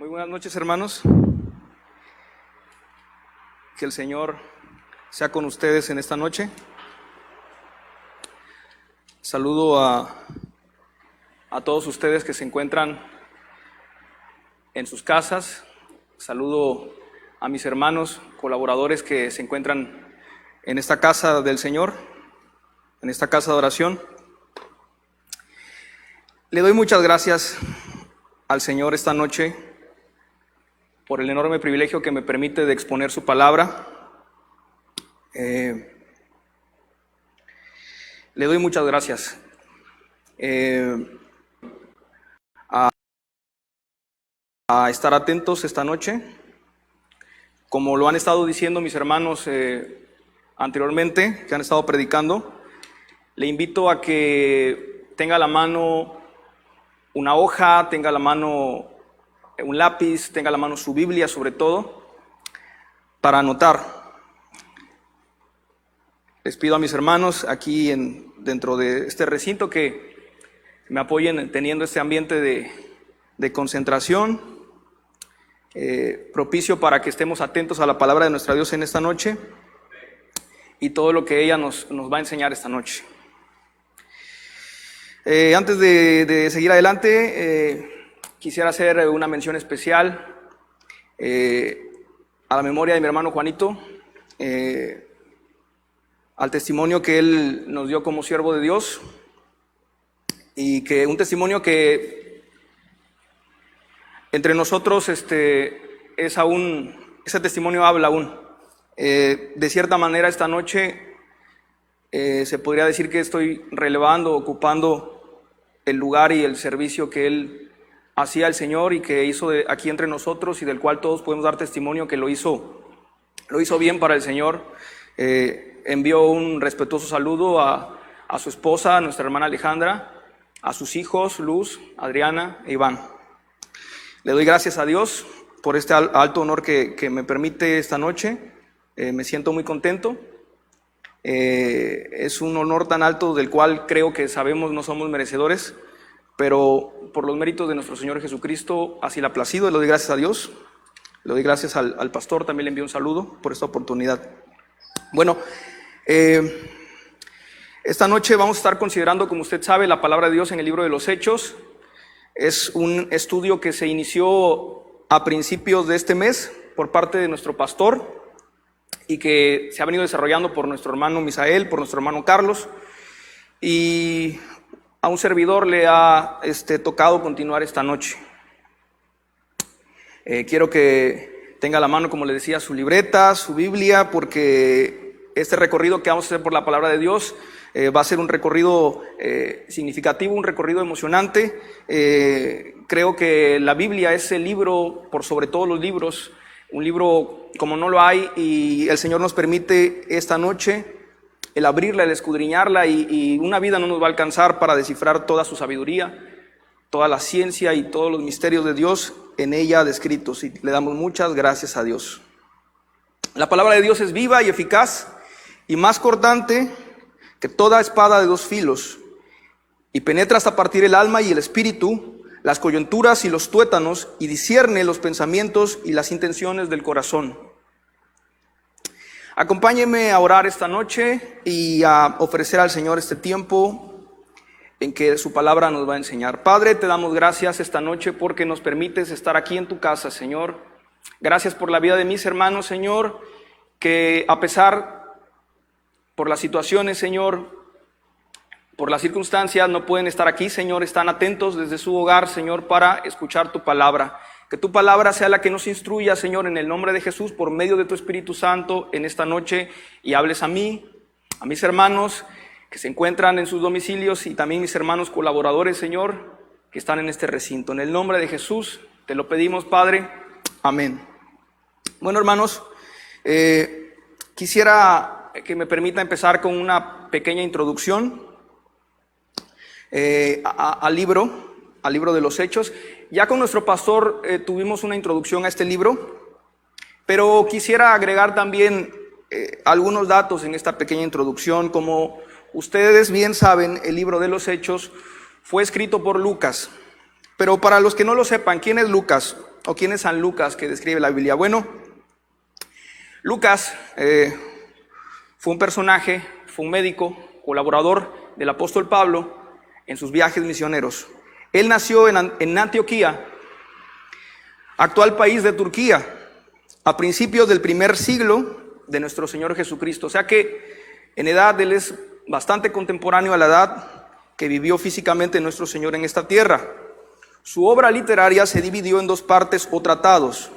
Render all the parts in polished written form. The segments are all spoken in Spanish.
Muy buenas noches, hermanos. Que el Señor sea con ustedes en esta noche. Saludo a todos ustedes que se encuentran en sus casas. Saludo a mis hermanos, colaboradores que se encuentran en esta casa del Señor, en esta casa de oración. Le doy muchas gracias al Señor esta noche por el enorme privilegio que me permite de exponer su palabra. Le doy muchas gracias a estar atentos esta noche. Como lo han estado diciendo mis hermanos anteriormente, que han estado predicando, le invito a que tenga a la mano una hoja, tenga a la mano un lápiz, tenga a la mano su Biblia sobre todo, para anotar. Les pido a mis hermanos aquí dentro de este recinto que me apoyen teniendo este ambiente de concentración, propicio para que estemos atentos a la palabra de nuestra Dios en esta noche y todo lo que ella nos va a enseñar esta noche. Antes de seguir adelante, quisiera hacer una mención especial a la memoria de mi hermano Juanito, al testimonio que él nos dio como siervo de Dios, y que un testimonio que entre nosotros es aún, ese testimonio habla aún. De cierta manera esta noche se podría decir que estoy relevando, ocupando el lugar y el servicio que él hacía al Señor y que hizo aquí entre nosotros, y del cual todos podemos dar testimonio que lo hizo bien para el Señor. Envió un respetuoso saludo a su esposa, a nuestra hermana Alejandra, a sus hijos Luz, Adriana e Iván. Le doy gracias a Dios por este alto honor que me permite esta noche. Me siento muy contento. Es un honor tan alto del cual creo que sabemos no somos merecedores, pero por los méritos de nuestro Señor Jesucristo así le ha placido. Le doy gracias a Dios. Le doy gracias al pastor, también le envío un saludo por esta oportunidad. Bueno, esta noche vamos a estar considerando, como usted sabe, la palabra de Dios en el libro de los Hechos. Es un estudio que se inició a principios de este mes por parte de nuestro pastor y que se ha venido desarrollando por nuestro hermano Misael, por nuestro hermano Carlos, y a un servidor le ha tocado continuar esta noche. Quiero que tenga a la mano, como le decía, su libreta, su Biblia, porque este recorrido que vamos a hacer por la palabra de Dios va a ser un recorrido significativo, un recorrido emocionante. Creo que la Biblia es el libro, por sobre todos los libros, un libro como no lo hay, y el Señor nos permite esta noche el abrirla, el escudriñarla, y una vida no nos va a alcanzar para descifrar toda su sabiduría, toda la ciencia y todos los misterios de Dios en ella descritos, y le damos muchas gracias a Dios. La palabra de Dios es viva y eficaz y más cortante que toda espada de dos filos, y penetra hasta partir el alma y el espíritu, las coyunturas y los tuétanos, y discierne los pensamientos y las intenciones del corazón. Acompáñeme a orar esta noche y a ofrecer al Señor este tiempo en que su palabra nos va a enseñar. Padre, te damos gracias esta noche porque nos permites estar aquí en tu casa, Señor. Gracias por la vida de mis hermanos, Señor, que a pesar por las situaciones, Señor, por las circunstancias, no pueden estar aquí, Señor. Están atentos desde su hogar, Señor, para escuchar tu palabra. Que tu palabra sea la que nos instruya, Señor, en el nombre de Jesús, por medio de tu Espíritu Santo en esta noche, y hables a mí, a mis hermanos que se encuentran en sus domicilios, y también mis hermanos colaboradores, Señor, que están en este recinto. En el nombre de Jesús te lo pedimos, Padre. Amén. Bueno, hermanos, quisiera que me permita empezar con una pequeña introducción al libro de los Hechos. Ya con nuestro pastor tuvimos una introducción a este libro, pero quisiera agregar también algunos datos en esta pequeña introducción. Como ustedes bien saben, el libro de los Hechos fue escrito por Lucas, pero para los que no lo sepan, ¿quién es Lucas? ¿O quién es San Lucas que describe la Biblia? Bueno, Lucas fue un personaje, fue un médico, colaborador del apóstol Pablo en sus viajes misioneros. Él nació en Antioquía, actual país de Turquía, a principios del primer siglo de nuestro Señor Jesucristo. O sea que en edad él es bastante contemporáneo a la edad que vivió físicamente nuestro Señor en esta tierra. Su obra literaria se dividió en dos partes o tratados.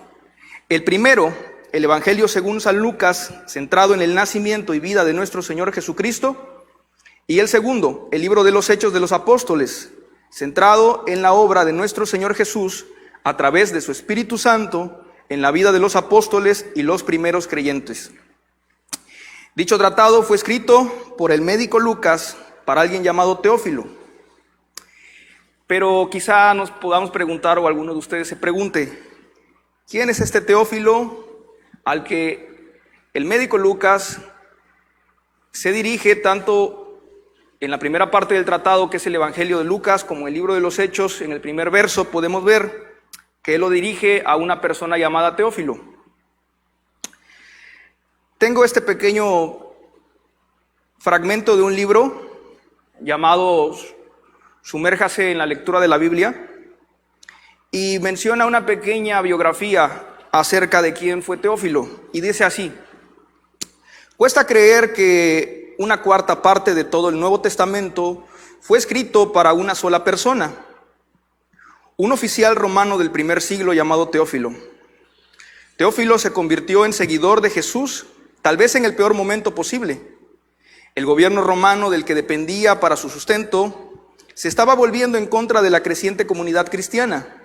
El primero, el Evangelio según San Lucas, centrado en el nacimiento y vida de nuestro Señor Jesucristo. Y el segundo, el libro de los Hechos de los Apóstoles, centrado en la obra de nuestro Señor Jesús a través de su Espíritu Santo en la vida de los apóstoles y los primeros creyentes. Dicho tratado fue escrito por el médico Lucas para alguien llamado Teófilo. Pero quizá nos podamos preguntar, o alguno de ustedes se pregunte, ¿quién es este Teófilo al que el médico Lucas se dirige tanto en la primera parte del tratado, que es el Evangelio de Lucas, como en el libro de los Hechos? En el primer verso podemos ver que él lo dirige a una persona llamada Teófilo. Tengo este pequeño fragmento de un libro llamado Sumérjase en la lectura de la Biblia, y menciona una pequeña biografía acerca de quién fue Teófilo, y dice así: cuesta creer que una cuarta parte de todo el Nuevo Testamento fue escrito para una sola persona, un oficial romano del primer siglo llamado Teófilo. Teófilo se convirtió en seguidor de Jesús, tal vez en el peor momento posible. El gobierno romano del que dependía para su sustento se estaba volviendo en contra de la creciente comunidad cristiana.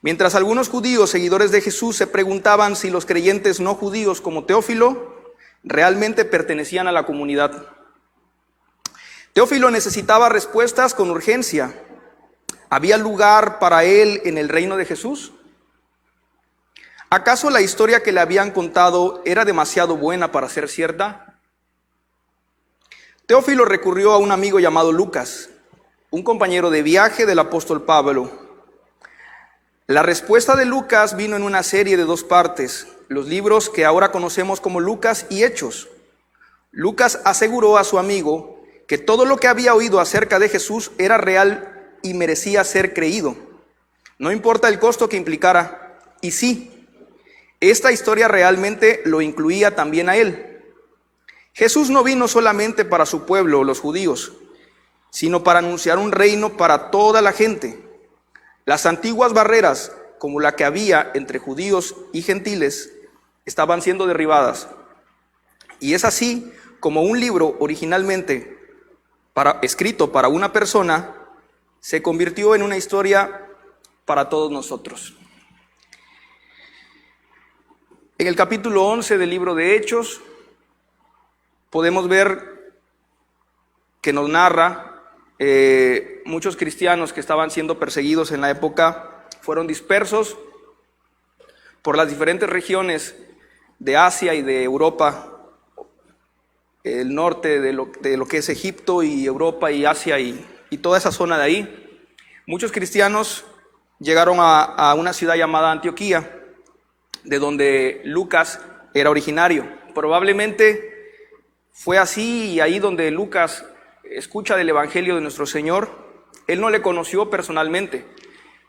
Mientras algunos judíos seguidores de Jesús se preguntaban si los creyentes no judíos como Teófilo realmente pertenecían a la comunidad. Teófilo necesitaba respuestas con urgencia. ¿Había lugar para él en el reino de Jesús? ¿Acaso la historia que le habían contado era demasiado buena para ser cierta? Teófilo recurrió a un amigo llamado Lucas, un compañero de viaje del apóstol Pablo. La respuesta de Lucas vino en una serie de dos partes, los libros que ahora conocemos como Lucas y Hechos. Lucas aseguró a su amigo que todo lo que había oído acerca de Jesús era real y merecía ser creído, no importa el costo que implicara. Y sí, esta historia realmente lo incluía también a él. Jesús no vino solamente para su pueblo, los judíos, sino para anunciar un reino para toda la gente. Las antiguas barreras, como la que había entre judíos y gentiles, estaban siendo derribadas. Y es así como un libro originalmente escrito para una persona se convirtió en una historia para todos nosotros. En el capítulo 11 del libro de Hechos podemos ver que nos narra muchos cristianos que estaban siendo perseguidos en la época fueron dispersos por las diferentes regiones de Asia y de Europa, el norte de lo que es Egipto y Europa y Asia y toda esa zona de ahí. Muchos cristianos llegaron a una ciudad llamada Antioquía, de donde Lucas era originario. Probablemente fue así y ahí donde Lucas escucha del Evangelio de nuestro Señor. Él no le conoció personalmente,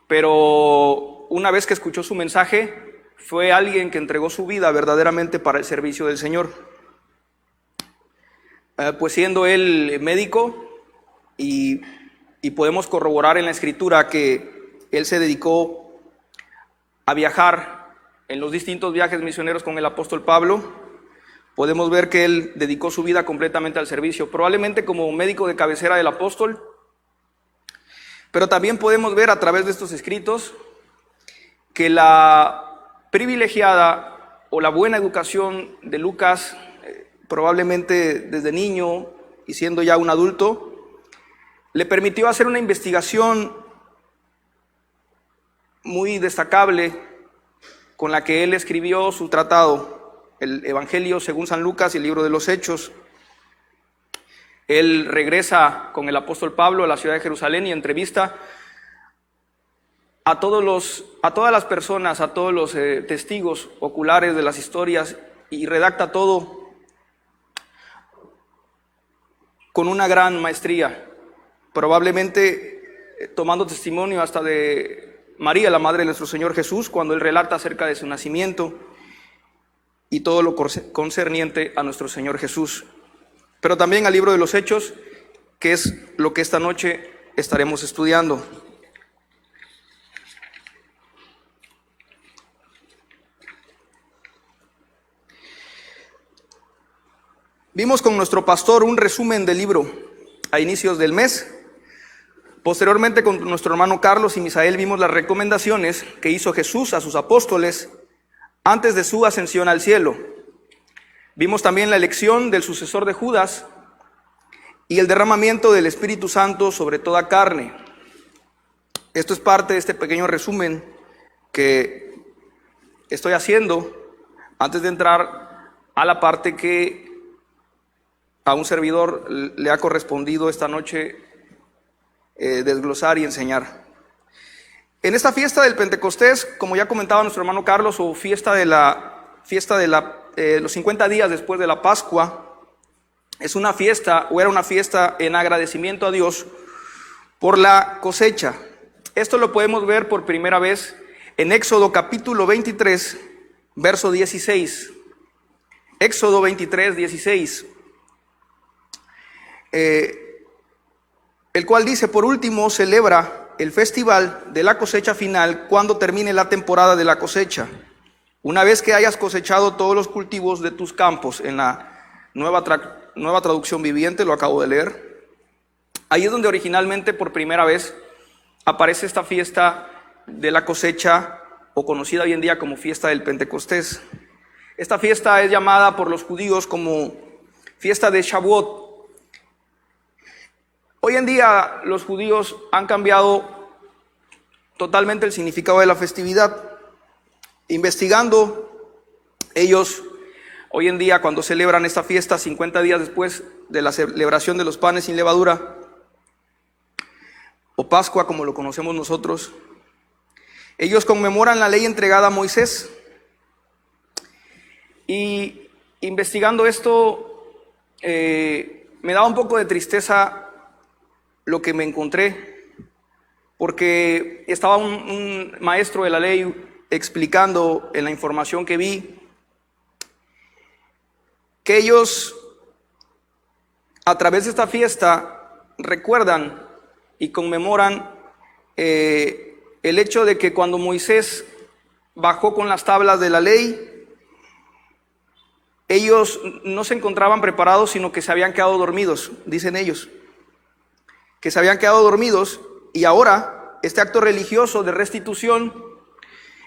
pero una vez que escuchó su mensaje, fue alguien que entregó su vida verdaderamente para el servicio del Señor. Pues siendo él médico, y podemos corroborar en la Escritura que él se dedicó a viajar en los distintos viajes misioneros con el apóstol Pablo, podemos ver que él dedicó su vida completamente al servicio, probablemente como médico de cabecera del apóstol, pero también podemos ver a través de estos escritos que la privilegiada o la buena educación de Lucas, probablemente desde niño y siendo ya un adulto, le permitió hacer una investigación muy destacable con la que él escribió su tratado, el Evangelio según San Lucas y el libro de los Hechos. Él regresa con el apóstol Pablo a la ciudad de Jerusalén y entrevista a todas las personas, a todos los testigos oculares de las historias, y redacta todo con una gran maestría, probablemente tomando testimonio hasta de María, la madre de nuestro Señor Jesús, cuando él relata acerca de su nacimiento y todo lo concerniente a nuestro Señor Jesús. Pero también al libro de los Hechos, que es lo que esta noche estaremos estudiando. Vimos con nuestro pastor un resumen del libro a inicios del mes. Posteriormente, con nuestro hermano Carlos y Misael, vimos las recomendaciones que hizo Jesús a sus apóstoles antes de su ascensión al cielo. Vimos también la elección del sucesor de Judas y el derramamiento del Espíritu Santo sobre toda carne. Esto es parte de este pequeño resumen que estoy haciendo antes de entrar a la parte que a un servidor le ha correspondido esta noche desglosar y enseñar. En esta fiesta del Pentecostés, como ya comentaba nuestro hermano Carlos, o fiesta de los 50 días después de la Pascua, es una fiesta, o era una fiesta en agradecimiento a Dios por la cosecha. Esto lo podemos ver por primera vez en Éxodo capítulo 23, verso 16. Éxodo 23, 16. El cual dice: por último, celebra el festival de la cosecha final cuando termine la temporada de la cosecha, una vez que hayas cosechado todos los cultivos de tus campos. En la nueva traducción viviente, lo acabo de leer. Ahí es donde originalmente por primera vez aparece esta fiesta de la cosecha, o conocida hoy en día como fiesta del Pentecostés. Esta fiesta es llamada por los judíos como fiesta de Shavuot. Hoy en día los judíos han cambiado totalmente el significado de la festividad. Investigando, ellos hoy en día, cuando celebran esta fiesta 50 días después de la celebración de los panes sin levadura, o Pascua como lo conocemos nosotros, ellos conmemoran la ley entregada a Moisés. Y investigando esto, me daba un poco de tristeza lo que me encontré, porque estaba un maestro de la ley explicando en la información que vi que ellos, a través de esta fiesta, recuerdan y conmemoran el hecho de que cuando Moisés bajó con las tablas de la ley, ellos no se encontraban preparados, sino que se habían quedado dormidos, dicen ellos, que se habían quedado dormidos, y ahora este acto religioso de restitución,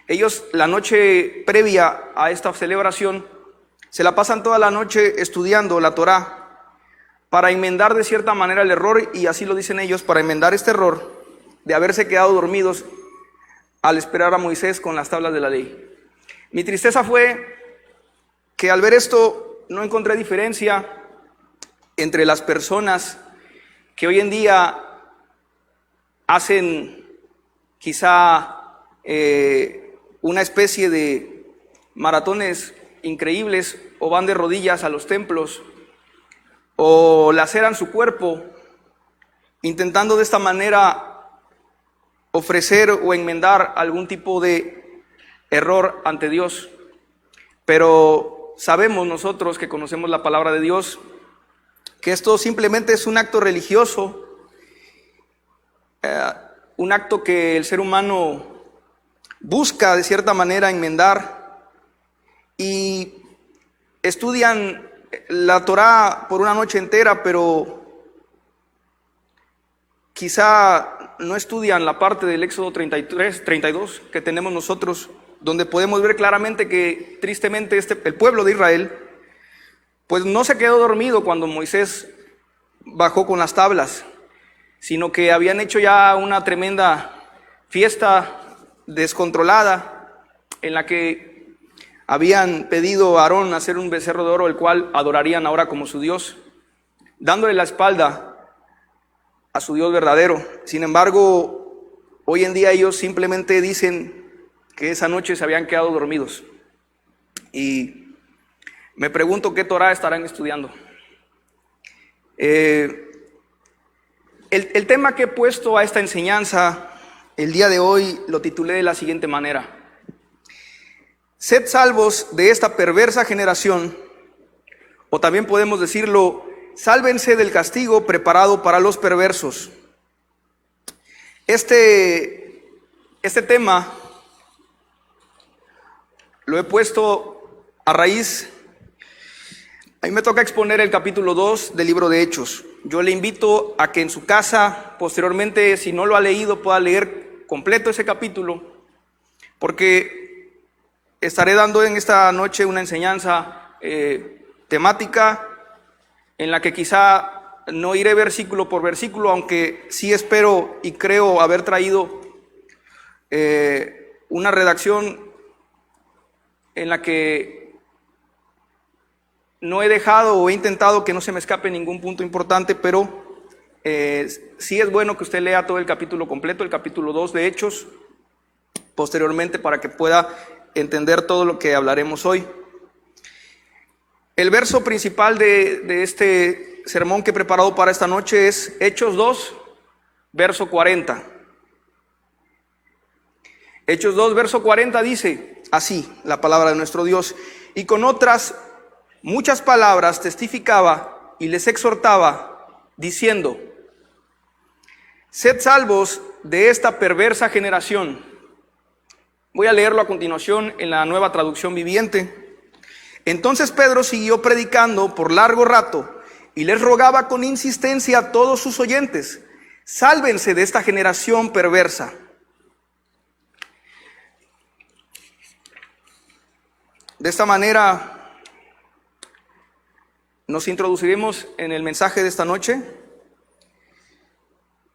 ellos la noche previa a esta celebración se la pasan toda la noche estudiando la Torá para enmendar de cierta manera el error, y así lo dicen ellos, para enmendar este error de haberse quedado dormidos al esperar a Moisés con las tablas de la ley. Mi tristeza fue que al ver esto no encontré diferencia entre las personas que hoy en día hacen quizá una especie de maratones increíbles, o van de rodillas a los templos, o laceran su cuerpo, intentando de esta manera ofrecer o enmendar algún tipo de error ante Dios. Pero sabemos nosotros que conocemos la palabra de Dios, que esto simplemente es un acto religioso, un acto que el ser humano busca de cierta manera enmendar, y estudian la Torá por una noche entera, pero quizá no estudian la parte del Éxodo 33, 32 que tenemos nosotros, donde podemos ver claramente que tristemente el pueblo de Israel pues no se quedó dormido cuando Moisés bajó con las tablas, sino que habían hecho ya una tremenda fiesta descontrolada, en la que habían pedido a Aarón hacer un becerro de oro, el cual adorarían ahora como su Dios, dándole la espalda a su Dios verdadero. Sin embargo, Hoy en día ellos simplemente dicen que esa noche se habían quedado dormidos. Y me pregunto qué Torá estarán estudiando. El tema que he puesto a esta enseñanza el día de hoy lo titulé de la siguiente manera: sed salvos de esta perversa generación, o también podemos decirlo, sálvense del castigo preparado para los perversos. Este tema lo he puesto a raíz, a mí me toca exponer el capítulo 2 del libro de Hechos. Yo le invito a que en su casa, posteriormente, si no lo ha leído, pueda leer completo ese capítulo, porque estaré dando en esta noche una enseñanza temática en la que quizá no iré versículo por versículo, aunque sí espero y creo haber traído una redacción en la que no he dejado o he intentado que no se me escape ningún punto importante, pero sí es bueno que usted lea todo el capítulo completo, el capítulo 2 de Hechos, posteriormente, para que pueda entender todo lo que hablaremos hoy. El verso principal de este sermón que he preparado para esta noche es Hechos 2, verso 40. Hechos 2, verso 40 dice así la palabra de nuestro Dios: y con otras muchas palabras testificaba y les exhortaba, diciendo: sed salvos de esta perversa generación. Voy a leerlo a continuación en la Nueva Traducción Viviente. Entonces Pedro siguió predicando por largo rato y les rogaba con insistencia a todos sus oyentes: sálvense de esta generación perversa. De esta manera nos introduciremos en el mensaje de esta noche.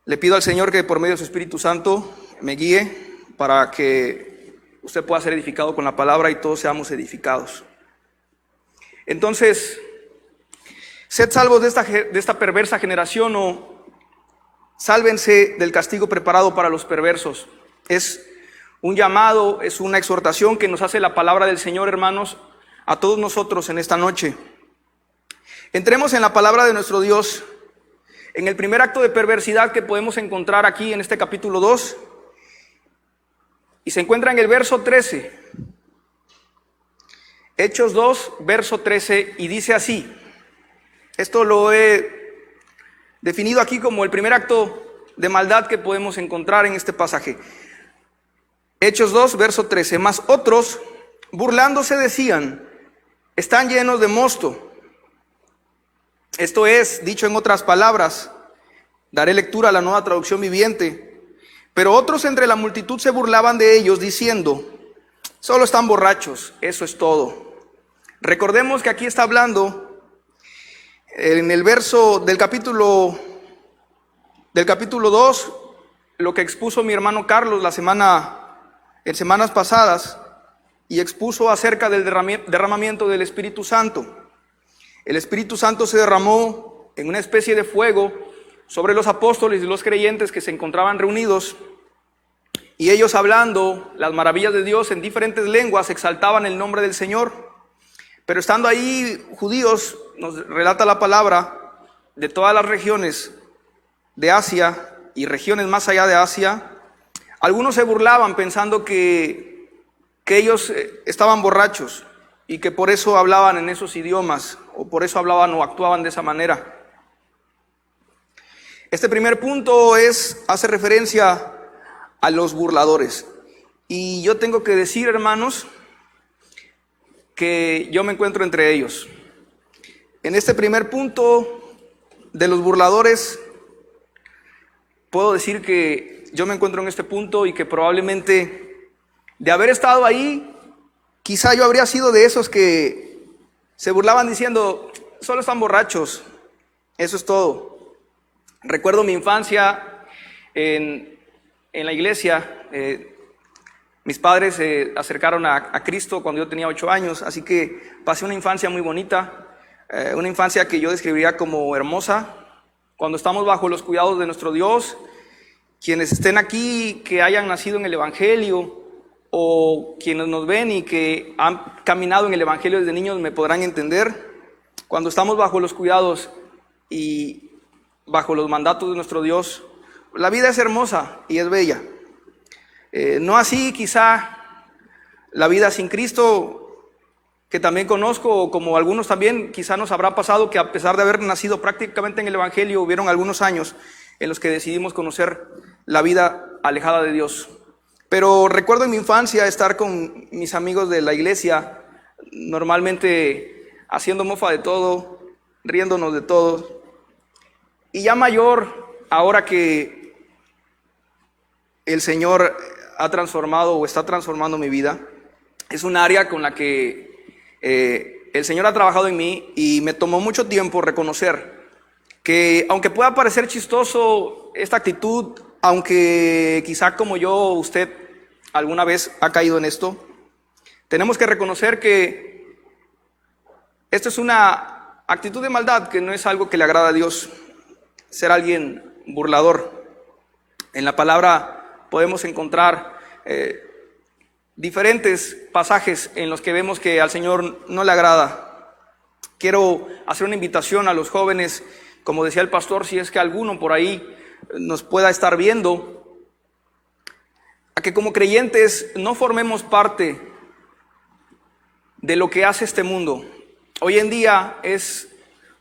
Le pido al Señor que por medio de su Espíritu Santo me guíe para que usted pueda ser edificado con la palabra y todos seamos edificados. Entonces, sed salvos de esta perversa generación, o sálvense del castigo preparado para los perversos. Es un llamado, es una exhortación que nos hace la palabra del Señor, hermanos, a todos nosotros en esta noche. Entremos en la palabra de nuestro Dios, en el primer acto de perversidad que podemos encontrar aquí en este capítulo 2, y se encuentra en el verso 13. Hechos 2, verso 13, y dice así. Esto lo he definido aquí como el primer acto de maldad que podemos encontrar en este pasaje. Hechos 2, verso 13. Mas otros, burlándose, decían: están llenos de mosto. Esto es, dicho en otras palabras, daré lectura a la Nueva Traducción Viviente. Pero otros entre la multitud se burlaban de ellos, diciendo: solo están borrachos, eso es todo. Recordemos que aquí está hablando en el verso del capítulo 2, lo que expuso mi hermano Carlos en semanas pasadas, y expuso acerca del derramamiento del Espíritu Santo. El Espíritu Santo se derramó en una especie de fuego sobre los apóstoles y los creyentes que se encontraban reunidos, y ellos, hablando las maravillas de Dios en diferentes lenguas, exaltaban el nombre del Señor. Pero estando ahí judíos, nos relata la palabra, de todas las regiones de Asia y regiones más allá de Asia, algunos se burlaban pensando que ellos estaban borrachos y que por eso hablaban en esos idiomas, o por eso hablaban o actuaban de esa manera. Este primer punto hace referencia a los burladores. Y yo tengo que decir, hermanos, que yo me encuentro entre ellos. En este primer punto de los burladores, puedo decir que yo me encuentro en este punto y que probablemente, de haber estado ahí, quizá yo habría sido de esos que se burlaban diciendo: solo están borrachos, eso es todo. Recuerdo mi infancia en la iglesia. Mis padres se acercaron a Cristo cuando yo tenía 8 años, así que pasé una infancia muy bonita, una infancia que yo describiría como hermosa, cuando estamos bajo los cuidados de nuestro Dios quienes estén aquí, que hayan nacido en el Evangelio, o quienes nos ven y que han caminado en el Evangelio desde niños, me podrán entender. Cuando estamos bajo los cuidados y bajo los mandatos de nuestro Dios, la vida es hermosa y es bella. No así quizá la vida sin Cristo, que también conozco, como algunos también, quizá nos habrá pasado que a pesar de haber nacido prácticamente en el Evangelio, hubieron algunos años en los que decidimos conocer la vida alejada de Dios. Pero recuerdo en mi infancia estar con mis amigos de la iglesia, normalmente haciendo mofa de todo, riéndonos de todo. Y ya mayor, ahora que el Señor ha transformado o está transformando mi vida, es un área con la que el Señor ha trabajado en mí, y me tomó mucho tiempo reconocer que, aunque pueda parecer chistoso esta actitud, aunque quizá como yo, usted alguna vez ha caído en esto, tenemos que reconocer que esto es una actitud de maldad, que no es algo que le agrada a Dios, ser alguien burlador. En la palabra podemos encontrar diferentes pasajes en los que vemos que al Señor no le agrada. Quiero hacer una invitación a los jóvenes, como decía el pastor, si es que alguno por ahí nos pueda estar viendo, a que como creyentes no formemos parte de lo que hace este mundo. Hoy en día es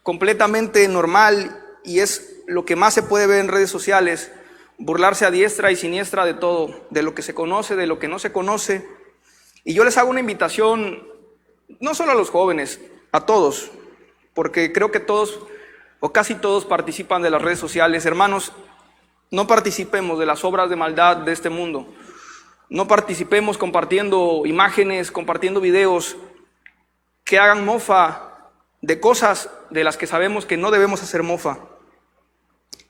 completamente normal y es lo que más se puede ver en redes sociales, burlarse a diestra y siniestra de todo, de lo que se conoce, de lo que no se conoce. Y yo les hago una invitación, no solo a los jóvenes, a todos, porque creo que todos o casi todos participan de las redes sociales. Hermanos, no participemos de las obras de maldad de este mundo. No participemos compartiendo imágenes, compartiendo videos que hagan mofa de cosas de las que sabemos que no debemos hacer mofa.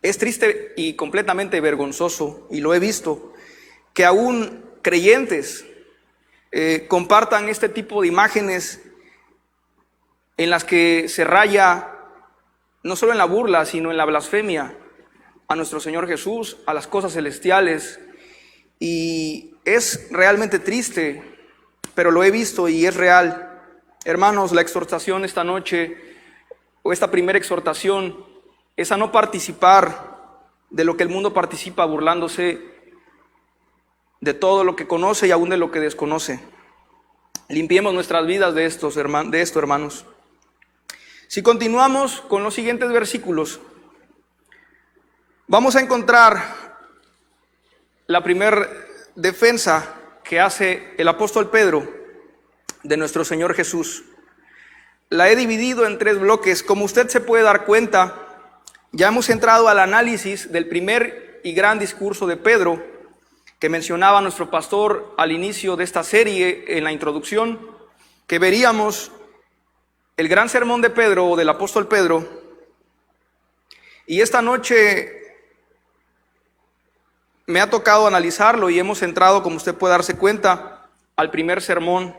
Es triste y completamente vergonzoso, y lo he visto, que aún creyentes compartan este tipo de imágenes en las que se raya no solo en la burla, sino en la blasfemia a nuestro Señor Jesús, a las cosas celestiales. Y es realmente triste, pero lo he visto y es real. Hermanos, la exhortación esta noche, o esta primera exhortación, es a no participar de lo que el mundo participa, burlándose de todo lo que conoce y aún de lo que desconoce. Limpiemos nuestras vidas de esto, hermanos. Si continuamos con los siguientes versículos, vamos a encontrar la primera defensa que hace el apóstol Pedro de nuestro Señor Jesús. La he dividido en 3 bloques. Como usted se puede dar cuenta, ya hemos entrado al análisis del primer y gran discurso de Pedro, que mencionaba nuestro pastor al inicio de esta serie, en la introducción, que veríamos el gran sermón de Pedro, o del apóstol Pedro. Y esta noche me ha tocado analizarlo, y hemos entrado, como usted puede darse cuenta, al primer sermón.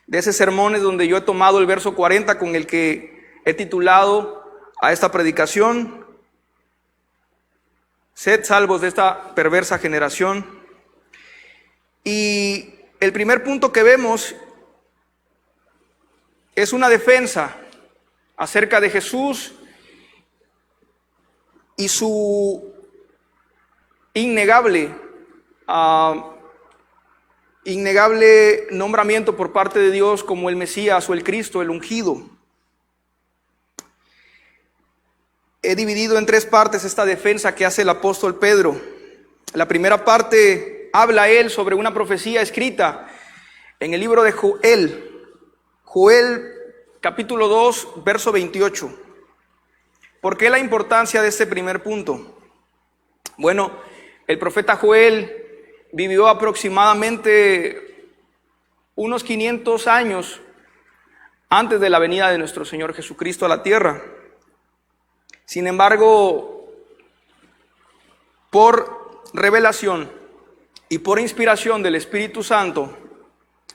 De ese sermón es donde yo he tomado el verso 40 con el que he titulado a esta predicación: sed salvos de esta perversa generación. Y el primer punto que vemos es una defensa acerca de Jesús y su innegable nombramiento por parte de Dios como el Mesías o el Cristo, el ungido. He dividido en 3 partes esta defensa que hace el apóstol Pedro. La primera parte habla él sobre una profecía escrita en el libro de Joel capítulo 2, verso 28. ¿Por qué la importancia de este primer punto? Bueno, el profeta Joel vivió aproximadamente unos 500 años antes de la venida de nuestro Señor Jesucristo a la tierra. Sin embargo, por revelación y por inspiración del Espíritu Santo,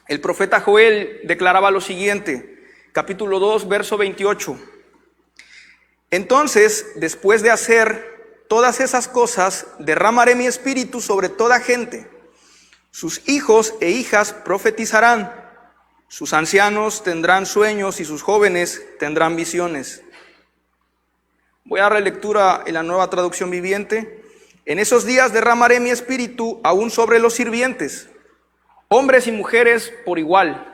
el profeta Joel declaraba lo siguiente, capítulo 2, verso 28. Entonces, después de hacer todas esas cosas derramaré mi espíritu sobre toda gente. Sus hijos e hijas profetizarán, sus ancianos tendrán sueños y sus jóvenes tendrán visiones. Voy a dar la lectura en la Nueva Traducción Viviente. En esos días derramaré mi espíritu aún sobre los sirvientes, hombres y mujeres por igual.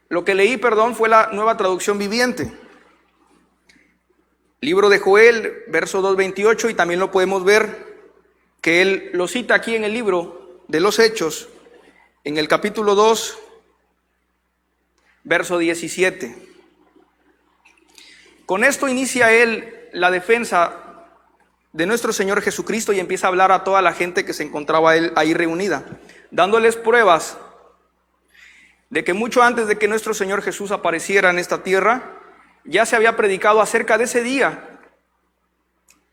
Lo que leí, fue la Nueva Traducción Viviente. Libro de Joel, verso 2:28, y también lo podemos ver que él lo cita aquí en el libro de los Hechos, en el capítulo 2, verso 17. Con esto inicia él la defensa de nuestro Señor Jesucristo y empieza a hablar a toda la gente que se encontraba él ahí reunida, dándoles pruebas de que mucho antes de que nuestro Señor Jesús apareciera en esta tierra, ya se había predicado acerca de ese día,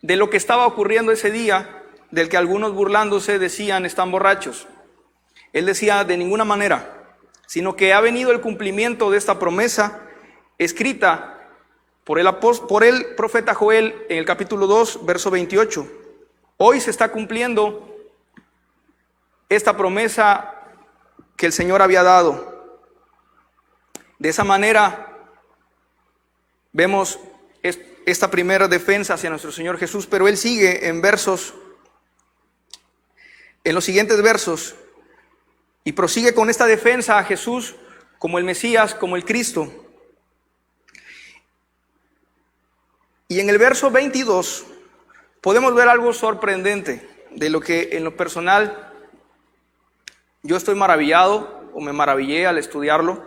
de lo que estaba ocurriendo ese día, del que algunos burlándose decían están borrachos. Él decía de ninguna manera, sino que ha venido el cumplimiento de esta promesa escrita por el profeta Joel en el capítulo 2, verso 28. Hoy se está cumpliendo esta promesa que el Señor había dado. De esa manera vemos esta primera defensa hacia nuestro Señor Jesús, pero él sigue en los siguientes versos, y prosigue con esta defensa a Jesús como el Mesías, como el Cristo. Y en el verso 22 podemos ver algo sorprendente, de lo que en lo personal yo estoy maravillado, o me maravillé al estudiarlo.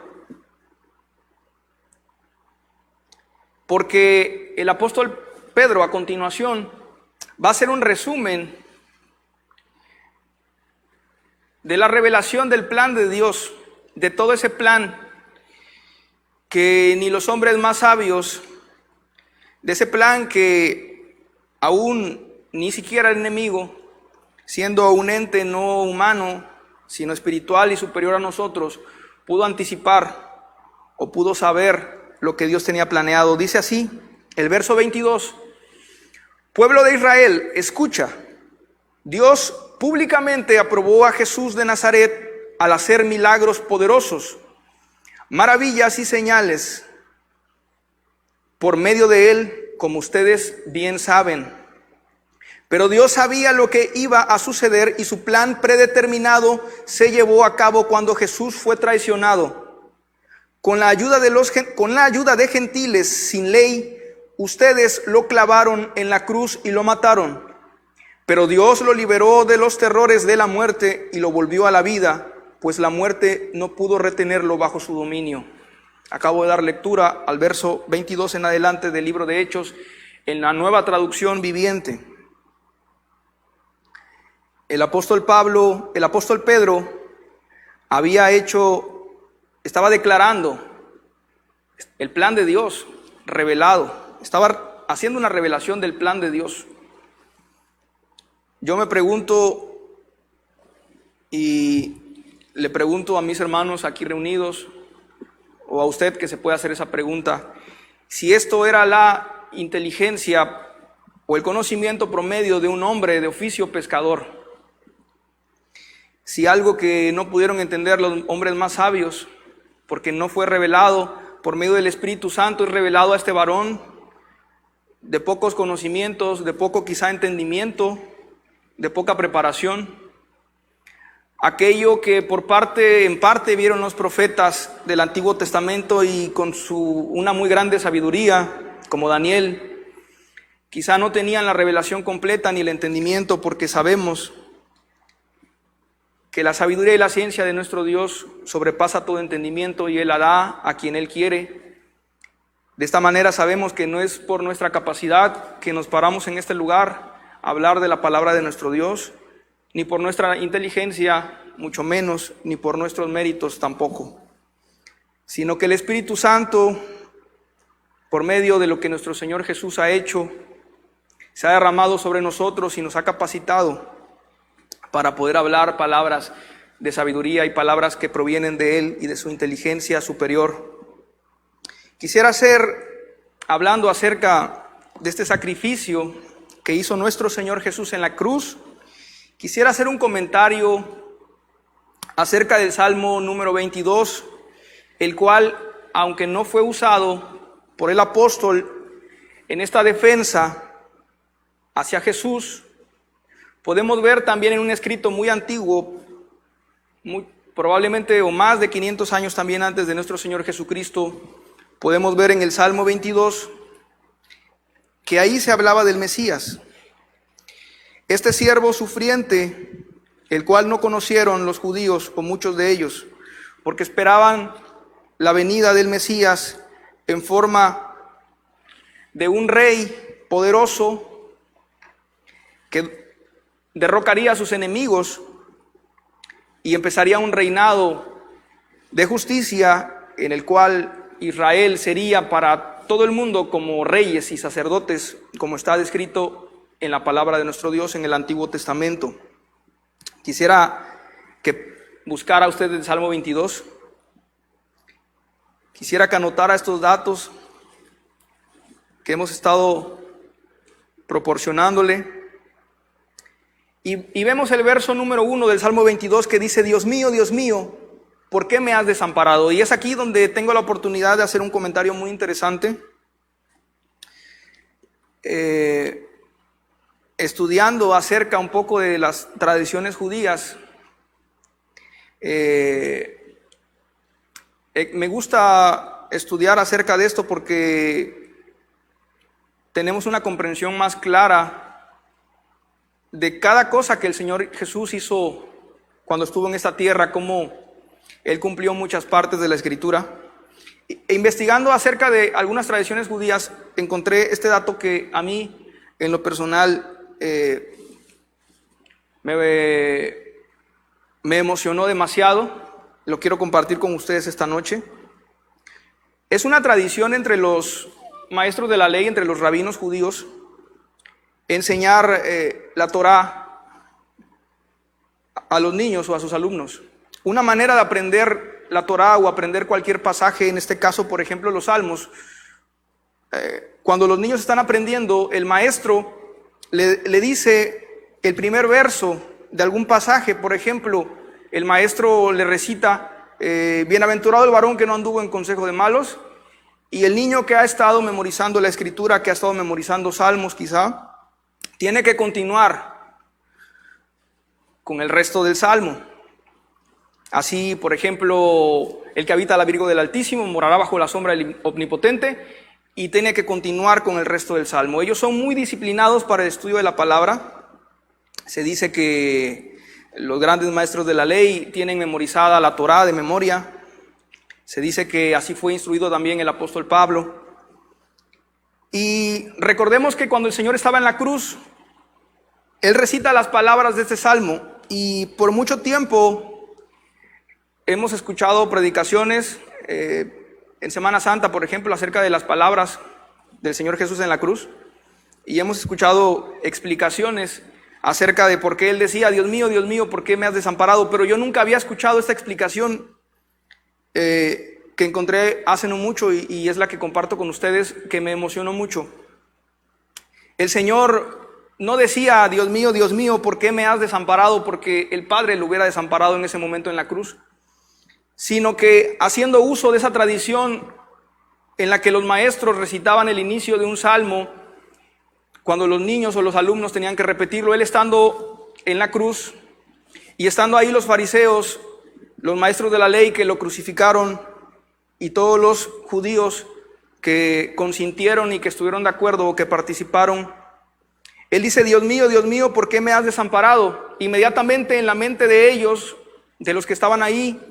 Porque el apóstol Pedro a continuación va a hacer un resumen de la revelación del plan de Dios, de todo ese plan que ni los hombres más sabios, de ese plan que aún ni siquiera el enemigo, siendo un ente no humano, sino espiritual y superior a nosotros, pudo anticipar o pudo saber lo que Dios tenía planeado. Dice así, el verso 22, pueblo de Israel, escucha, Dios públicamente aprobó a Jesús de Nazaret al hacer milagros poderosos, maravillas y señales por medio de él, como ustedes bien saben. Pero Dios sabía lo que iba a suceder y su plan predeterminado se llevó a cabo cuando Jesús fue traicionado. Con la ayuda de gentiles sin ley, ustedes lo clavaron en la cruz y lo mataron. Pero Dios lo liberó de los terrores de la muerte y lo volvió a la vida, pues la muerte no pudo retenerlo bajo su dominio. Acabo de dar lectura al verso 22 en adelante del libro de Hechos en la Nueva Traducción Viviente. El apóstol Pedro estaba declarando el plan de Dios revelado, estaba haciendo una revelación del plan de Dios. Yo me pregunto, y le pregunto a mis hermanos aquí reunidos, o a usted que se puede hacer esa pregunta, si esto era la inteligencia o el conocimiento promedio de un hombre de oficio pescador, si algo que no pudieron entender los hombres más sabios, porque no fue revelado por medio del Espíritu Santo, es revelado a este varón de pocos conocimientos, de poco quizá entendimiento, de poca preparación. Aquello que en parte vieron los profetas del Antiguo Testamento y con una muy grande sabiduría, como Daniel, quizá no tenían la revelación completa ni el entendimiento, porque sabemos que la sabiduría y la ciencia de nuestro Dios sobrepasa todo entendimiento y Él la da a quien Él quiere. De esta manera sabemos que no es por nuestra capacidad que nos paramos en este lugar a hablar de la palabra de nuestro Dios, ni por nuestra inteligencia, mucho menos, ni por nuestros méritos tampoco, sino que el Espíritu Santo, por medio de lo que nuestro Señor Jesús ha hecho, se ha derramado sobre nosotros y nos ha capacitado para poder hablar palabras de sabiduría y palabras que provienen de Él y de su inteligencia superior. Quisiera hablando acerca de este sacrificio que hizo nuestro Señor Jesús en la cruz, quisiera hacer un comentario acerca del Salmo número 22, el cual, aunque no fue usado por el apóstol en esta defensa hacia Jesús, podemos ver también en un escrito muy antiguo, probablemente o más de 500 años también antes de nuestro Señor Jesucristo, podemos ver en el Salmo 22 que ahí se hablaba del Mesías. Este siervo sufriente, el cual no conocieron los judíos o muchos de ellos, porque esperaban la venida del Mesías en forma de un rey poderoso que derrocaría a sus enemigos y empezaría un reinado de justicia en el cual Israel sería para todo el mundo como reyes y sacerdotes, como está descrito en la palabra de nuestro Dios en el Antiguo Testamento. Quisiera que buscara usted el Salmo 22. Quisiera que anotara estos datos que hemos estado proporcionándole. Y vemos el verso número 1 del Salmo 22 que dice: Dios mío, ¿por qué me has desamparado? Y es aquí donde tengo la oportunidad de hacer un comentario muy interesante. Estudiando acerca un poco de las tradiciones judías, me gusta estudiar acerca de esto porque tenemos una comprensión más clara de cada cosa que el Señor Jesús hizo cuando estuvo en esta tierra, cómo Él cumplió muchas partes de la Escritura. E investigando acerca de algunas tradiciones judías, encontré este dato que a mí, en lo personal, me emocionó demasiado. Lo quiero compartir con ustedes esta noche. Es una tradición entre los maestros de la ley, entre los rabinos judíos, enseñar la Torá a los niños o a sus alumnos. Una manera de aprender la Torá o aprender cualquier pasaje, en este caso, por ejemplo, los Salmos. Cuando los niños están aprendiendo, el maestro le dice el primer verso de algún pasaje. Por ejemplo, el maestro le recita: bienaventurado el varón que no anduvo en consejo de malos. Y el niño que ha estado memorizando la Escritura, que ha estado memorizando Salmos quizá, tiene que continuar con el resto del Salmo. Así, por ejemplo, el que habita al abrigo del Altísimo morará bajo la sombra del Omnipotente, y tiene que continuar con el resto del Salmo. Ellos son muy disciplinados para el estudio de la palabra. Se dice que los grandes maestros de la ley tienen memorizada la Torá de memoria. Se dice que así fue instruido también el apóstol Pablo. Y recordemos que cuando el Señor estaba en la cruz, Él recita las palabras de este Salmo, y por mucho tiempo hemos escuchado predicaciones en Semana Santa, por ejemplo, acerca de las palabras del Señor Jesús en la cruz, y hemos escuchado explicaciones acerca de por qué Él decía: Dios mío, ¿por qué me has desamparado? Pero yo nunca había escuchado esta explicación que encontré hace no mucho, y es la que comparto con ustedes, que me emocionó mucho. El Señor no decía: Dios mío, ¿por qué me has desamparado?, porque el Padre lo hubiera desamparado en ese momento en la cruz, sino que, haciendo uso de esa tradición en la que los maestros recitaban el inicio de un salmo, cuando los niños o los alumnos tenían que repetirlo, Él estando en la cruz, y estando ahí los fariseos, los maestros de la ley que lo crucificaron, y todos los judíos que consintieron y que estuvieron de acuerdo o que participaron, Él dice: Dios mío, ¿por qué me has desamparado? Inmediatamente en la mente de ellos, de los que estaban ahí,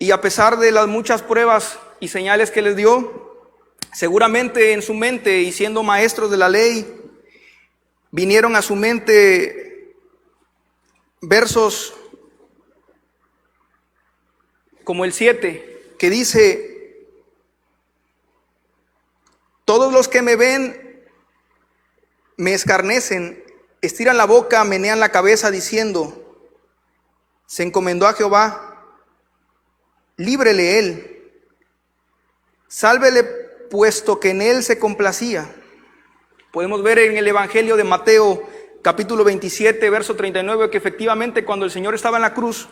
y a pesar de las muchas pruebas y señales que les dio, seguramente en su mente, y siendo maestros de la ley, vinieron a su mente versos como el 7, que dice: todos los que me ven me escarnecen, estiran la boca, menean la cabeza, diciendo: se encomendó a Jehová, líbrele él, sálvele, puesto que en él se complacía. Podemos ver en el Evangelio de Mateo, capítulo 27, verso 39, que efectivamente cuando el Señor estaba en la cruz,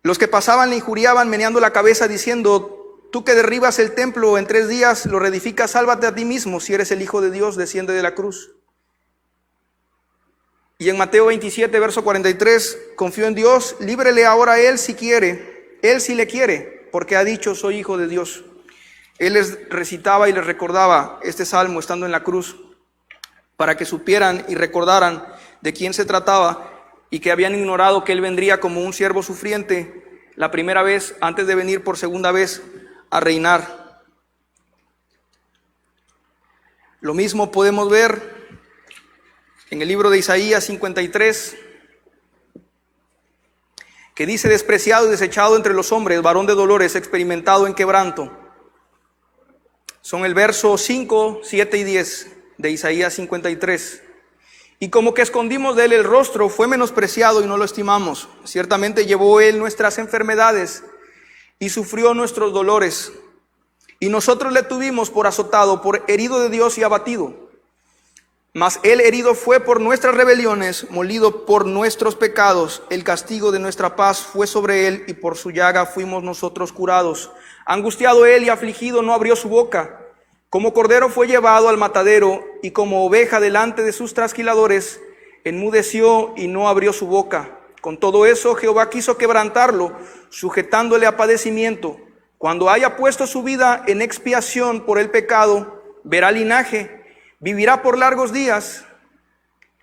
los que pasaban le injuriaban meneando la cabeza diciendo: tú que derribas el templo en 3 días, lo reedificas, sálvate a ti mismo. Si eres el Hijo de Dios, desciende de la cruz. Y en Mateo 27, verso 43, confío en Dios, líbrele ahora a él si quiere, él si le quiere, porque ha dicho: soy hijo de Dios. Él les recitaba y les recordaba este salmo estando en la cruz, para que supieran y recordaran de quién se trataba, y que habían ignorado que él vendría como un siervo sufriente la primera vez, antes de venir por segunda vez a reinar. Lo mismo podemos ver en el libro de Isaías 53, que dice: despreciado y desechado entre los hombres, varón de dolores, experimentado en quebranto. Son el verso 5, 7 y 10 de Isaías 53. Y como que escondimos de él el rostro, fue menospreciado y no lo estimamos. Ciertamente llevó él nuestras enfermedades y sufrió nuestros dolores. Y nosotros le tuvimos por azotado, por herido de Dios y abatido. Mas él herido fue por nuestras rebeliones, molido por nuestros pecados. El castigo de nuestra paz fue sobre él, y por su llaga fuimos nosotros curados. Angustiado él y afligido, no abrió su boca. Como cordero fue llevado al matadero, y como oveja delante de sus trasquiladores, enmudeció y no abrió su boca. Con todo eso Jehová quiso quebrantarlo, sujetándole a padecimiento. Cuando haya puesto su vida en expiación por el pecado, verá linaje, vivirá por largos días,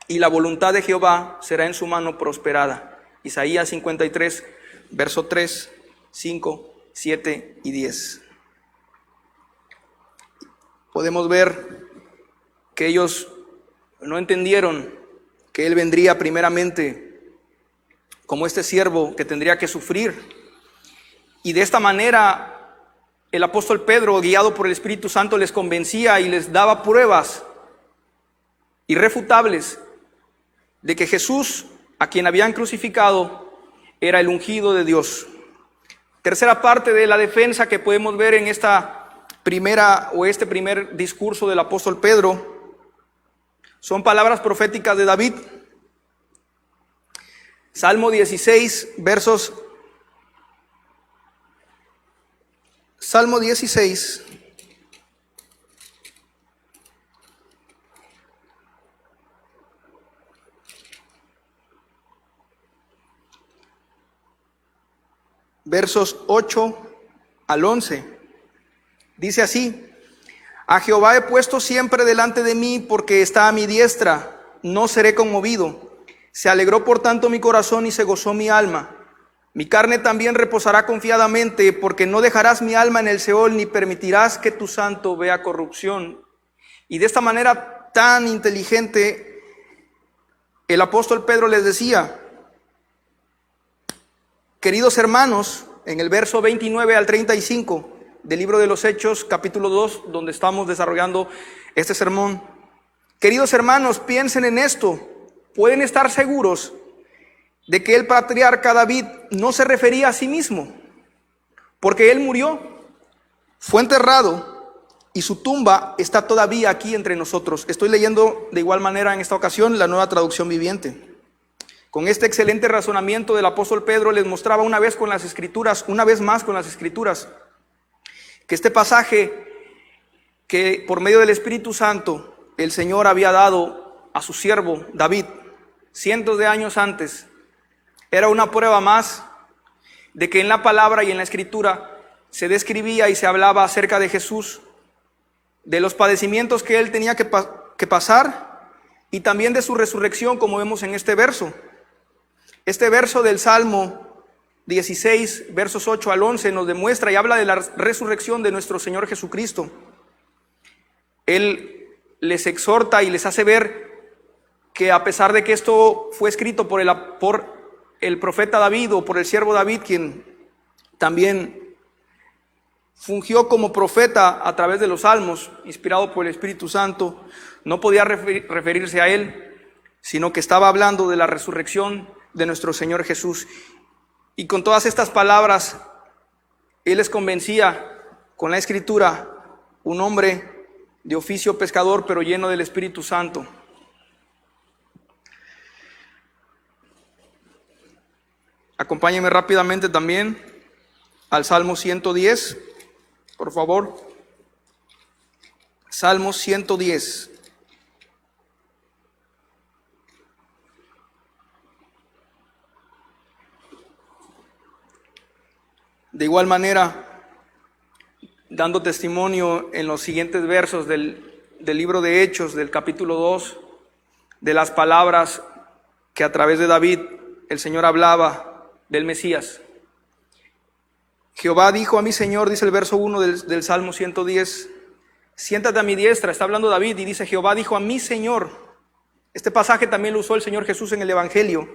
y la voluntad de Jehová será en su mano prosperada. Isaías 53, verso 3, 5, 7 y 10. Podemos ver que ellos no entendieron que él vendría primeramente como este siervo que tendría que sufrir. Y de esta manera el apóstol Pedro, guiado por el Espíritu Santo, les convencía y les daba pruebas irrefutables de que Jesús, a quien habían crucificado, era el ungido de Dios. Tercera parte de la defensa que podemos ver en esta este primer discurso del apóstol Pedro son palabras proféticas de David. Salmo 16, versos 8 al 11. Dice así: a Jehová he puesto siempre delante de mí, porque está a mi diestra, no seré conmovido. Se alegró por tanto mi corazón y se gozó mi alma. Mi carne también reposará confiadamente, porque no dejarás mi alma en el Seol, ni permitirás que tu santo vea corrupción. Y de esta manera tan inteligente, el apóstol Pedro les decía: queridos hermanos, en el verso 29 al 35 del libro de los Hechos, capítulo 2, donde estamos desarrollando este sermón. Queridos hermanos, piensen en esto. Pueden estar seguros de que el patriarca David no se refería a sí mismo, porque él murió, fue enterrado y su tumba está todavía aquí entre nosotros. Estoy leyendo de igual manera en esta ocasión la Nueva Traducción Viviente. Con este excelente razonamiento del apóstol Pedro les mostraba una vez más con las Escrituras, que este pasaje que por medio del Espíritu Santo el Señor había dado a su siervo David cientos de años antes, era una prueba más de que en la palabra y en la Escritura se describía y se hablaba acerca de Jesús, de los padecimientos que él tenía que pasar, y también de su resurrección, como vemos en este verso. Este verso del Salmo 16, versos 8 al 11, nos demuestra y habla de la resurrección de nuestro Señor Jesucristo. Él les exhorta y les hace ver que a pesar de que esto fue escrito por el profeta David, o por el siervo David, quien también fungió como profeta a través de los salmos, inspirado por el Espíritu Santo, no podía referirse a él, sino que estaba hablando de la resurrección de nuestro Señor Jesús. Y con todas estas palabras, él les convencía con la Escritura, un hombre de oficio pescador, pero lleno del Espíritu Santo. Acompáñenme rápidamente también al Salmo 110, por favor. Salmo 110. De igual manera, dando testimonio en los siguientes versos del libro de Hechos, del capítulo 2, de las palabras que a través de David el Señor hablaba del Mesías. Jehová dijo a mi Señor, dice el verso 1 del Salmo 110, siéntate a mi diestra. Está hablando David y dice, Jehová dijo a mi Señor. Este pasaje también lo usó el Señor Jesús en el Evangelio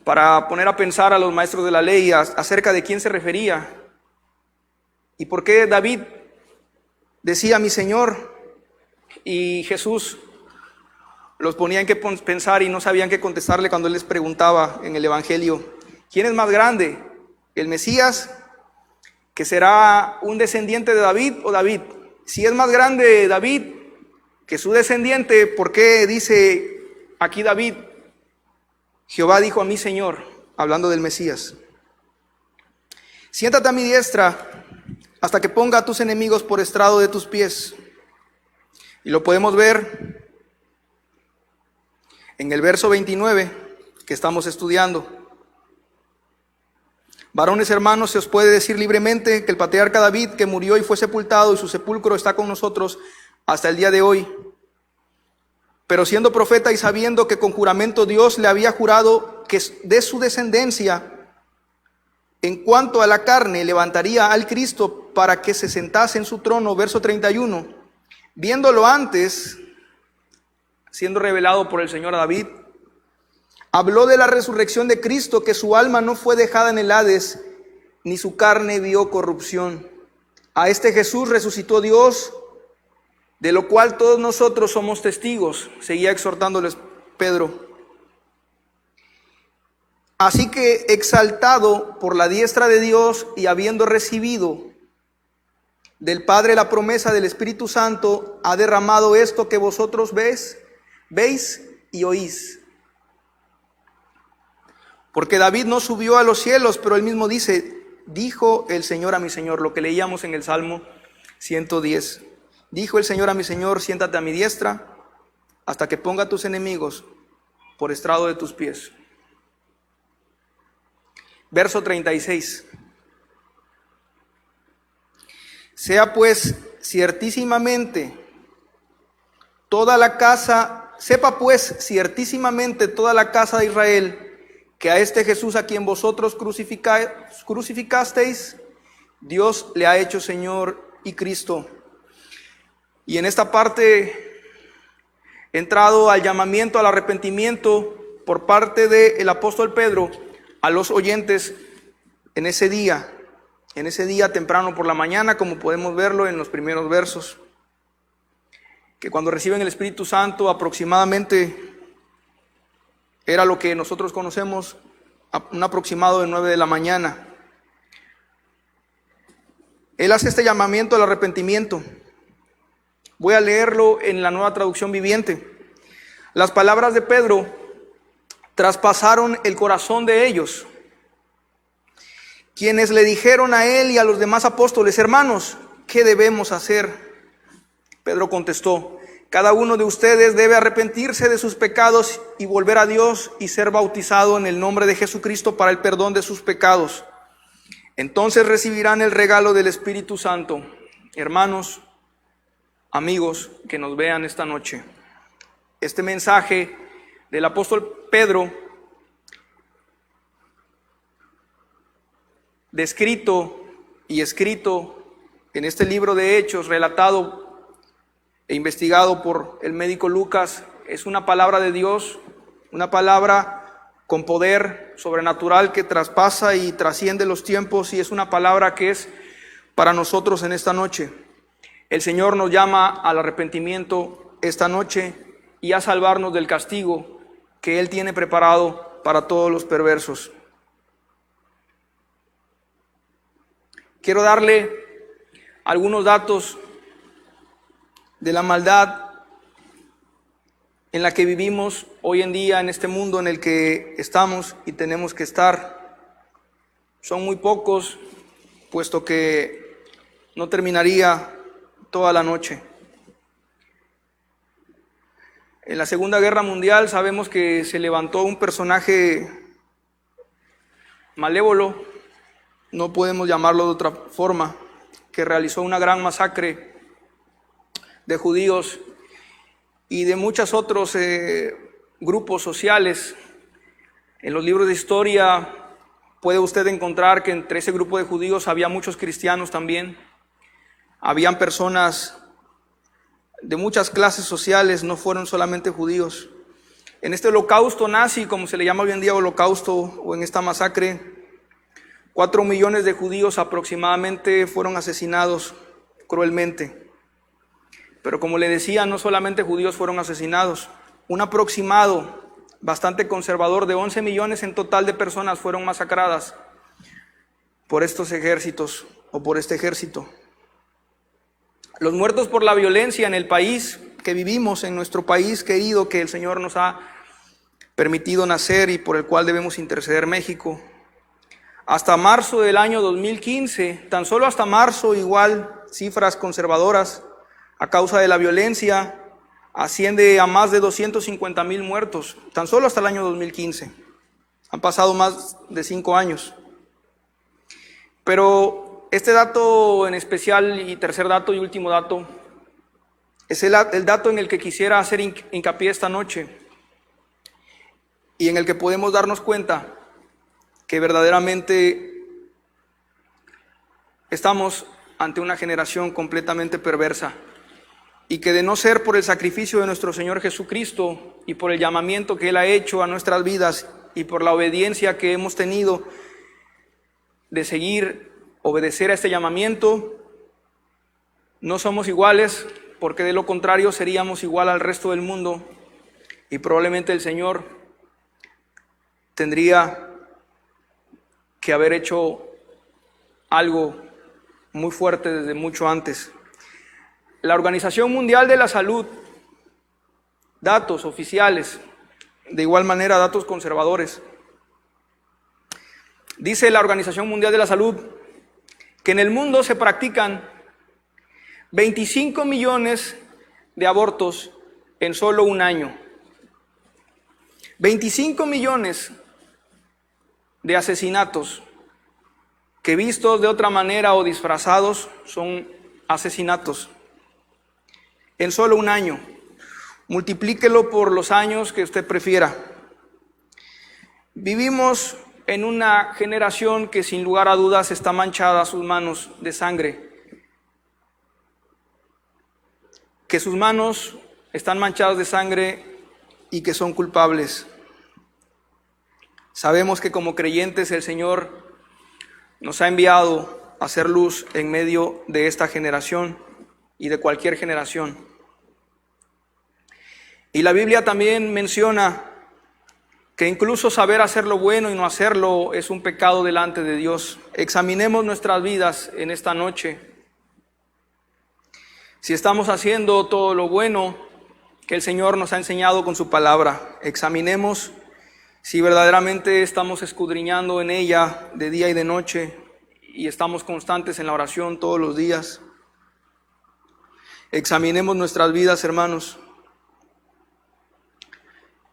para poner a pensar a los maestros de la ley acerca de quién se refería y por qué David decía mi Señor y Jesús los ponía en qué pensar y no sabían qué contestarle cuando él les preguntaba en el Evangelio, ¿quién es más grande? ¿El Mesías, que será un descendiente de David, o David? Si es más grande David que su descendiente, ¿por qué dice aquí David, Jehová dijo a mi Señor, hablando del Mesías? Siéntate a mi diestra hasta que ponga a tus enemigos por estrado de tus pies. Y lo podemos ver en el verso 29 que estamos estudiando. Varones hermanos, se os puede decir libremente que el patriarca David, que murió y fue sepultado, y su sepulcro está con nosotros hasta el día de hoy. Pero siendo profeta y sabiendo que con juramento Dios le había jurado que de su descendencia, en cuanto a la carne, levantaría al Cristo para que se sentase en su trono, verso 31, viéndolo antes, siendo revelado por el Señor a David, habló de la resurrección de Cristo, que su alma no fue dejada en el Hades, ni su carne vio corrupción. A este Jesús resucitó Dios, de lo cual todos nosotros somos testigos. Seguía exhortándoles Pedro. Así que exaltado por la diestra de Dios y habiendo recibido del Padre la promesa del Espíritu Santo, ha derramado esto que vosotros veis y oís. Porque David no subió a los cielos, pero él mismo dice, dijo el Señor a mi Señor, lo que leíamos en el Salmo 110. Dijo el Señor a mi Señor, siéntate a mi diestra hasta que ponga a tus enemigos por estrado de tus pies. Verso 36. Sea pues ciertísimamente toda la casa, sepa pues ciertísimamente toda la casa de Israel, que a este Jesús a quien vosotros crucificasteis, Dios le ha hecho Señor y Cristo. Y en esta parte he entrado al llamamiento al arrepentimiento por parte del apóstol Pedro a los oyentes en ese día temprano por la mañana, como podemos verlo en los primeros versos, que cuando reciben el Espíritu Santo aproximadamente era lo que nosotros conocemos, un aproximado de 9 de la mañana. Él hace este llamamiento al arrepentimiento. Voy a leerlo en la Nueva Traducción Viviente. Las palabras de Pedro traspasaron el corazón de ellos, quienes le dijeron a él y a los demás apóstoles, hermanos, ¿qué debemos hacer? Pedro contestó, cada uno de ustedes debe arrepentirse de sus pecados y volver a Dios y ser bautizado en el nombre de Jesucristo para el perdón de sus pecados. Entonces recibirán el regalo del Espíritu Santo. Hermanos, amigos que nos vean esta noche, este mensaje del apóstol Pedro, descrito y escrito en este libro de Hechos, relatado e investigado por el médico Lucas, es una palabra de Dios, una palabra con poder sobrenatural que traspasa y trasciende los tiempos, y es una palabra que es para nosotros en esta noche. El Señor nos llama al arrepentimiento esta noche y a salvarnos del castigo que Él tiene preparado para todos los perversos. Quiero darle algunos datos de la maldad en la que vivimos hoy en día, en este mundo en el que estamos y tenemos que estar, son muy pocos, puesto que no terminaría toda la noche. En la Segunda Guerra Mundial sabemos que se levantó un personaje malévolo, no podemos llamarlo de otra forma, que realizó una gran masacre de judíos y de muchos otros grupos sociales. En los libros de historia puede usted encontrar que entre ese grupo de judíos había muchos cristianos también. Habían personas de muchas clases sociales, no fueron solamente judíos. En este holocausto nazi, como se le llama hoy en día holocausto, o en esta masacre, 4 millones de judíos aproximadamente fueron asesinados cruelmente. Pero como le decía, no solamente judíos fueron asesinados, un aproximado bastante conservador de 11 millones en total de personas fueron masacradas por estos ejércitos o por este ejército. Los muertos por la violencia en el país que vivimos, en nuestro país querido que el Señor nos ha permitido nacer y por el cual debemos interceder, México. Hasta marzo del año 2015, tan solo hasta marzo, igual cifras conservadoras a causa de la violencia, asciende a más de 250,000 muertos, tan solo hasta el año 2015. Han pasado más de 5 años. Pero este dato en especial, y tercer dato y último dato, es el dato en el que quisiera hacer hincapié esta noche y en el que podemos darnos cuenta que verdaderamente estamos ante una generación completamente perversa y que de no ser por el sacrificio de nuestro Señor Jesucristo y por el llamamiento que Él ha hecho a nuestras vidas y por la obediencia que hemos tenido de obedecer a este llamamiento, no somos iguales, porque de lo contrario seríamos igual al resto del mundo y probablemente el Señor tendría que haber hecho algo muy fuerte desde mucho antes. La Organización Mundial de la Salud, datos oficiales, de igual manera datos conservadores. Dice la Organización Mundial de la Salud que en el mundo se practican 25 millones de abortos en solo un año. 25 millones de asesinatos que vistos de otra manera o disfrazados son asesinatos. En solo un año. Multiplíquelo por los años que usted prefiera. Vivimos en una generación que sin lugar a dudas está manchada a sus manos de sangre. Que sus manos están manchadas de sangre y que son culpables. Sabemos que como creyentes el Señor nos ha enviado a hacer luz en medio de esta generación y de cualquier generación. Y la Biblia también menciona que incluso saber hacer lo bueno y no hacerlo es un pecado delante de Dios. Examinemos nuestras vidas en esta noche. Si estamos haciendo todo lo bueno que el Señor nos ha enseñado con su palabra, examinemos si verdaderamente estamos escudriñando en ella de día y de noche y estamos constantes en la oración todos los días. Examinemos nuestras vidas, hermanos,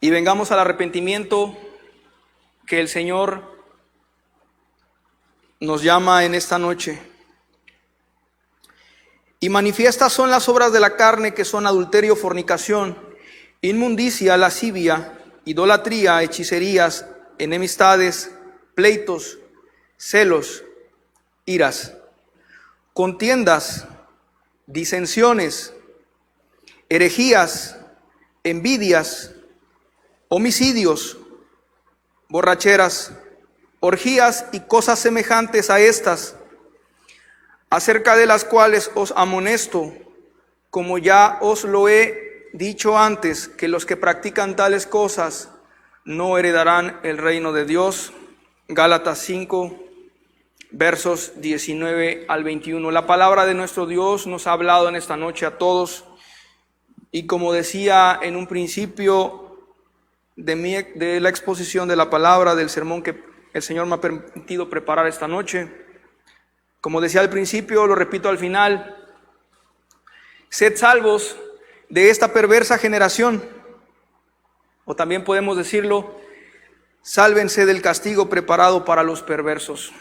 y vengamos al arrepentimiento que el Señor nos llama en esta noche. Y manifiestas son las obras de la carne, que son adulterio, fornicación, inmundicia, lascivia, idolatría, hechicerías, enemistades, pleitos, celos, iras, contiendas, disensiones, herejías, envidias, homicidios, borracheras, orgías y cosas semejantes a estas, acerca de las cuales os amonesto, como ya os lo he dicho antes, que los que practican tales cosas no heredarán el reino de Dios. Gálatas 5, versos 19 al 21. La palabra de nuestro Dios nos ha hablado en esta noche a todos. Y como decía en un principio de la exposición de la palabra, del sermón que el Señor me ha permitido preparar esta noche, como decía al principio, lo repito al final: sed salvos de esta perversa generación. O también podemos decirlo: sálvense del castigo preparado para los perversos.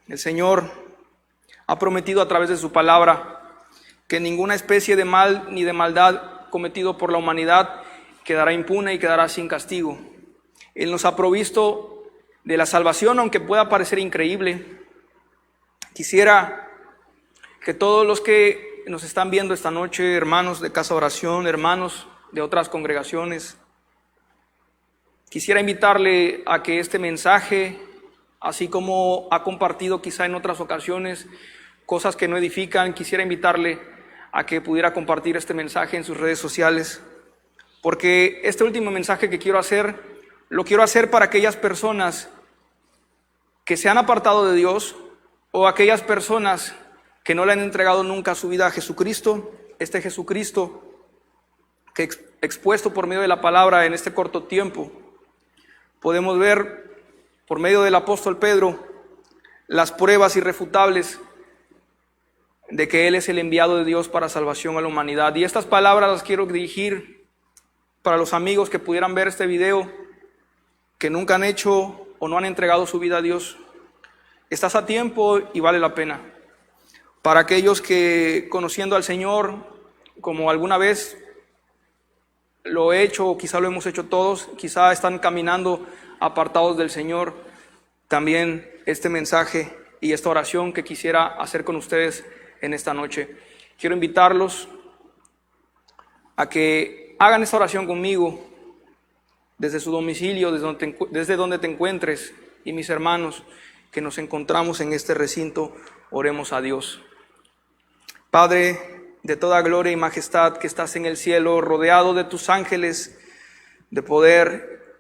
El Señor ha prometido a través de su palabra que ninguna especie de mal ni de maldad cometido por la humanidad quedará impune y quedará sin castigo. Él nos ha provisto de la salvación, aunque pueda parecer increíble. Quisiera que todos los que nos están viendo esta noche, hermanos de Casa de Oración, hermanos de otras congregaciones, quisiera invitarle a que este mensaje, así como ha compartido quizá en otras ocasiones cosas que no edifican, quisiera invitarle a que pudiera compartir este mensaje en sus redes sociales, porque este último mensaje que quiero hacer, lo quiero hacer para aquellas personas que se han apartado de Dios, o aquellas personas que no le han entregado nunca su vida a Jesucristo. Este Jesucristo que expuesto por medio de la palabra en este corto tiempo, podemos ver por medio del apóstol Pedro las pruebas irrefutables de que Él es el enviado de Dios para salvación a la humanidad. Y estas palabras las quiero dirigir para los amigos que pudieran ver este video, que nunca han hecho o no han entregado su vida a Dios. Estás a tiempo y vale la pena. Para aquellos que, conociendo al Señor, como alguna vez lo he hecho, o quizá lo hemos hecho todos, quizá están caminando apartados del Señor, también este mensaje y esta oración que quisiera hacer con ustedes en esta noche. Quiero invitarlos a que hagan esta oración conmigo desde su domicilio, desde donde te encuentres, y mis hermanos que nos encontramos en este recinto, oremos a Dios. Padre de toda gloria y majestad, que estás en el cielo, rodeado de tus ángeles de poder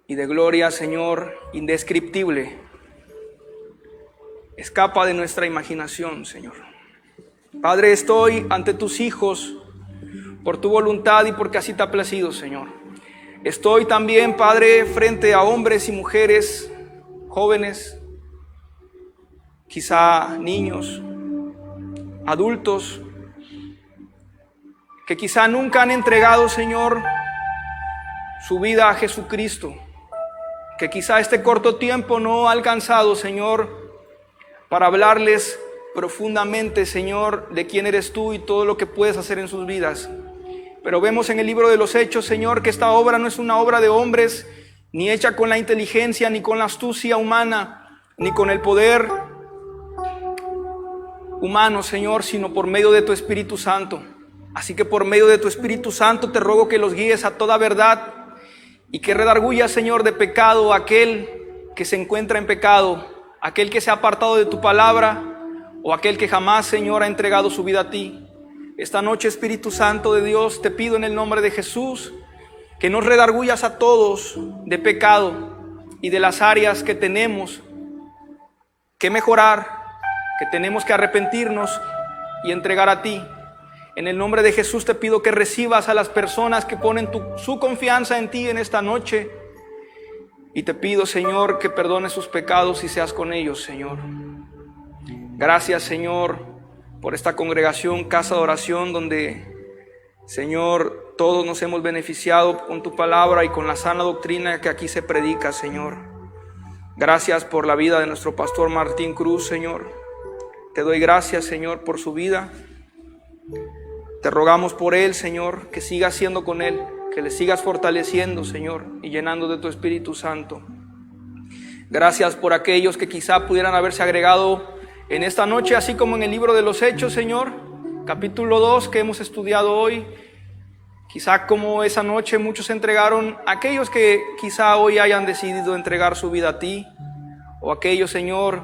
y de gloria, Señor, indescriptible. Escapa de nuestra imaginación, Señor. Padre, estoy ante tus hijos por tu voluntad y porque así te ha placido, Señor. Estoy también, Padre, frente a hombres y mujeres, jóvenes, quizá niños, adultos, que quizá nunca han entregado, Señor, su vida a Jesucristo, que quizá este corto tiempo no ha alcanzado, Señor, para hablarles profundamente, Señor, de quién eres tú y todo lo que puedes hacer en sus vidas. Pero vemos en el libro de los Hechos, Señor, que esta obra no es una obra de hombres, ni hecha con la inteligencia, ni con la astucia humana, ni con el poder humano, Señor, sino por medio de tu Espíritu Santo. Así que por medio de tu Espíritu Santo te ruego que los guíes a toda verdad y que redarguyas, Señor, de pecado a aquel que se encuentra en pecado, aquel que se ha apartado de tu palabra o aquel que jamás, Señor, ha entregado su vida a ti. Esta noche, Espíritu Santo de Dios, te pido en el nombre de Jesús que nos redarguyas a todos de pecado y de las áreas que tenemos que mejorar, que tenemos que arrepentirnos y entregar a ti. En el nombre de Jesús te pido que recibas a las personas que ponen su confianza en ti en esta noche. Y te pido, Señor, que perdones sus pecados y seas con ellos, Señor. Gracias, Señor, por esta congregación, casa de oración, donde, Señor, todos nos hemos beneficiado con tu palabra y con la sana doctrina que aquí se predica, Señor. Gracias por la vida de nuestro pastor Martín Cruz, Señor. Te doy gracias, Señor, por su vida. Te rogamos por él, Señor, que sigas siendo con él, que le sigas fortaleciendo, Señor, y llenando de tu Espíritu Santo. Gracias por aquellos que quizá pudieran haberse agregado en esta noche, así como en el libro de los Hechos, Señor, capítulo 2 que hemos estudiado hoy. Quizá como esa noche muchos se entregaron, aquellos que quizá hoy hayan decidido entregar su vida a ti, o aquellos, Señor,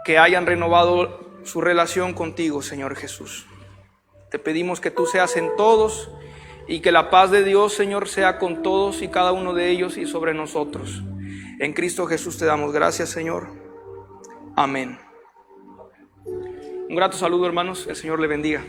que hayan renovado su relación contigo, Señor Jesús. Te pedimos que tú seas en todos y que la paz de Dios, Señor, sea con todos y cada uno de ellos y sobre nosotros. En Cristo Jesús te damos gracias, Señor. Amén. Un grato saludo, hermanos. El Señor le bendiga.